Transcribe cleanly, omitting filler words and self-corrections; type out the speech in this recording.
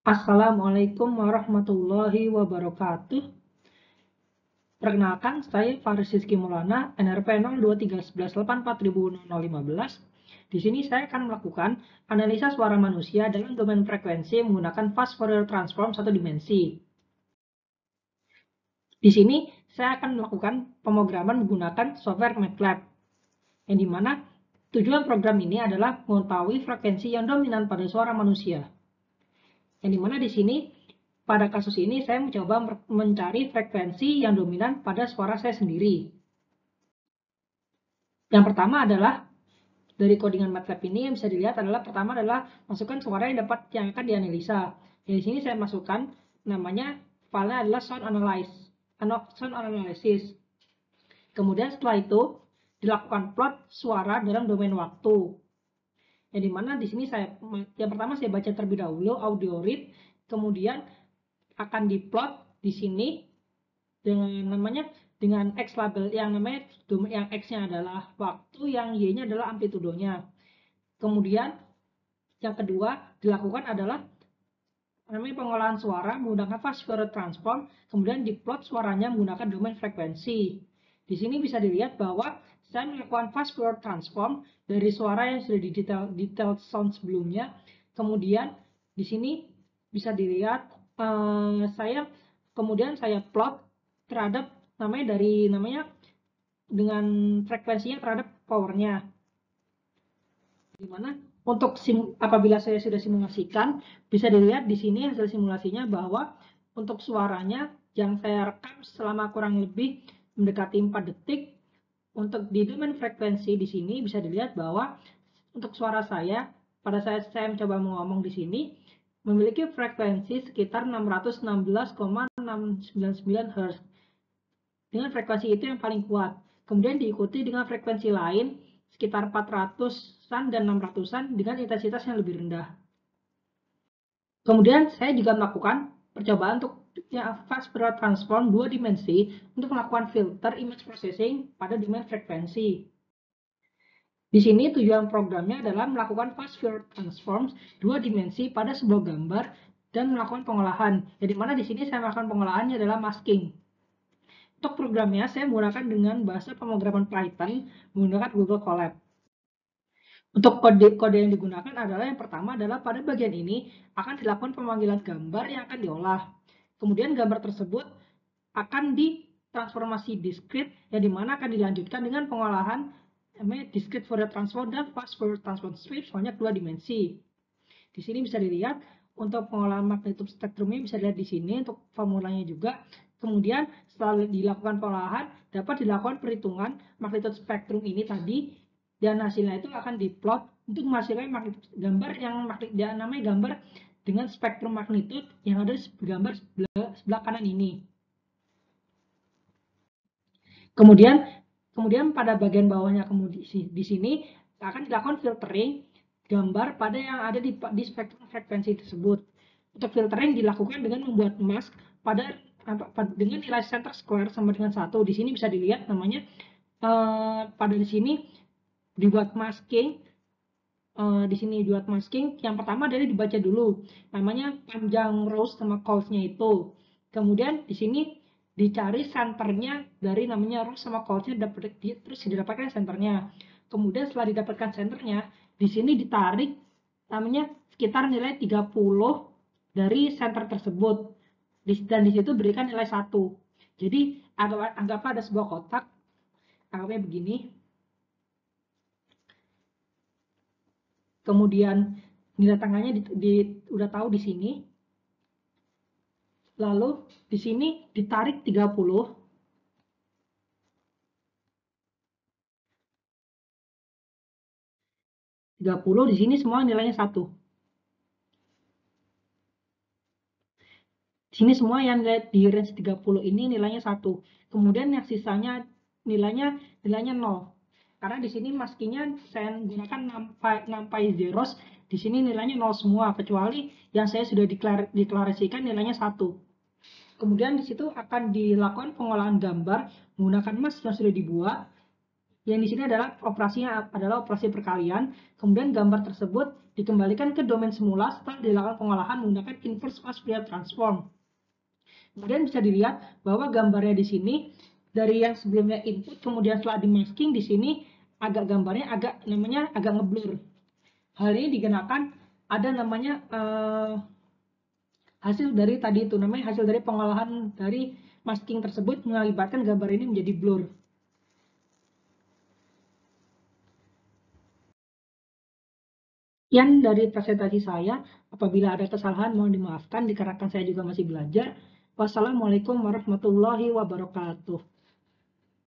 Assalamualaikum warahmatullahi wabarakatuh. Perkenalkan, saya Faris Rizky Maulana, NRP 02311840015. Di sini saya akan melakukan analisa suara manusia dalam domain frekuensi menggunakan fast Fourier transform satu dimensi. Di sini saya akan melakukan pemrograman menggunakan software MATLAB, yang dimana tujuan program ini adalah mengetahui frekuensi yang dominan pada suara manusia. Yang dimana di sini pada kasus ini saya mencoba mencari frekuensi yang dominan pada suara saya sendiri. Yang pertama adalah dari codingan MATLAB ini yang bisa dilihat adalah pertama adalah masukkan suara yang akan dianalisa. Di sini saya masukkan namanya filenya adalah sound analysis. Kemudian setelah itu dilakukan plot suara dalam domain waktu. Yang dimana di sini yang pertama saya baca terlebih dahulu audio read, kemudian akan diplot di sini dengan X label yang X-nya adalah waktu, yang Y-nya adalah amplitudonya. Kemudian yang kedua dilakukan adalah pengolahan suara menggunakan fast Fourier transform, kemudian diplot suaranya menggunakan domain frekuensi. Di sini bisa dilihat bahwa saya melakukan fast Fourier transform dari suara yang sudah di detail sound sebelumnya. Kemudian di sini bisa dilihat kemudian saya plot terhadap dengan frekuensinya terhadap powernya. Dimana untuk apabila saya sudah simulasikan, bisa dilihat di sini hasil simulasinya bahwa untuk suaranya yang saya rekam selama kurang lebih mendekati 4 detik, untuk di domain frekuensi di sini bisa dilihat bahwa untuk suara saya, pada saat saya mencoba ngomong di sini, memiliki frekuensi sekitar 616,699 Hz. Dengan frekuensi itu yang paling kuat. Kemudian diikuti dengan frekuensi lain sekitar 400-an dan 600-an dengan intensitas yang lebih rendah. Kemudian saya juga melakukan percobaan untuk fast Fourier transform 2 dimensi untuk melakukan filter image processing pada domain frekuensi. Di sini tujuan programnya adalah melakukan fast Fourier transform 2 dimensi pada sebuah gambar dan melakukan pengolahan. Jadi mana di sini saya melakukan pengolahannya adalah masking. Untuk programnya saya menggunakan dengan bahasa pemrograman Python menggunakan Google Colab. Untuk kode yang digunakan adalah yang pertama adalah pada bagian ini akan dilakukan pemanggilan gambar yang akan diolah. Kemudian gambar tersebut akan ditransformasi discrete, yang dimana akan dilanjutkan dengan pengolahan discrete Fourier transform dan fast Fourier transform sweep sebanyak 2 dimensi. Di sini bisa dilihat untuk pengolahan magnitude spektrumnya, bisa dilihat di sini untuk formulanya juga. Kemudian setelah dilakukan pengolahan dapat dilakukan perhitungan magnitude spektrum ini tadi, dan hasilnya itu akan diplot untuk menghasilkan gambar yang namanya gambar dengan spektrum magnitude yang ada di gambar sebelah kanan ini. Kemudian pada bagian bawahnya di sini akan dilakukan filtering gambar pada yang ada di spektrum frekuensi tersebut. Untuk filtering dilakukan dengan membuat mask dengan nilai center square sama dengan 1. Di sini bisa dilihat namanya pada di sini dibuat masking. Di sini dibuat masking. Yang pertama dari dibaca dulu namanya panjang rows sama calls-nya itu. Kemudian di sini dicari senternya dari namanya rows sama calls-nya, terus didapatkan senternya. Kemudian setelah didapatkan senternya, di sini ditarik namanya sekitar nilai 30 dari center tersebut. Dan di situ berikan nilai 1. Jadi anggaplah ada sebuah kotak, anggapnya begini. Kemudian nilai tengahnya udah tahu di sini. Lalu di sini ditarik 30. Di sini semua nilainya 1. Di sini semua yang di range 30 ini nilainya 1. Kemudian yang sisanya nilainya 0. Karena di sini maskingnya saya gunakan numpy zeros, di sini nilainya 0 semua, kecuali yang saya sudah deklarasikan nilainya 1. Kemudian di situ akan dilakukan pengolahan gambar menggunakan mask yang sudah dibuat. Yang di sini adalah operasinya adalah operasi perkalian. Kemudian gambar tersebut dikembalikan ke domain semula setelah dilakukan pengolahan menggunakan inverse fast Fourier transform. Kemudian bisa dilihat bahwa gambarnya di sini dari yang sebelumnya input kemudian setelah dimasking di sini gambarnya agak ngeblur. Hal ini dikarenakan ada namanya hasil dari tadi itu namanya hasil dari pengolahan dari masking tersebut mengakibatkan gambar ini menjadi blur. Sekian dari presentasi saya. Apabila ada kesalahan mohon dimaafkan dikarenakan saya juga masih belajar. Wassalamualaikum warahmatullahi wabarakatuh.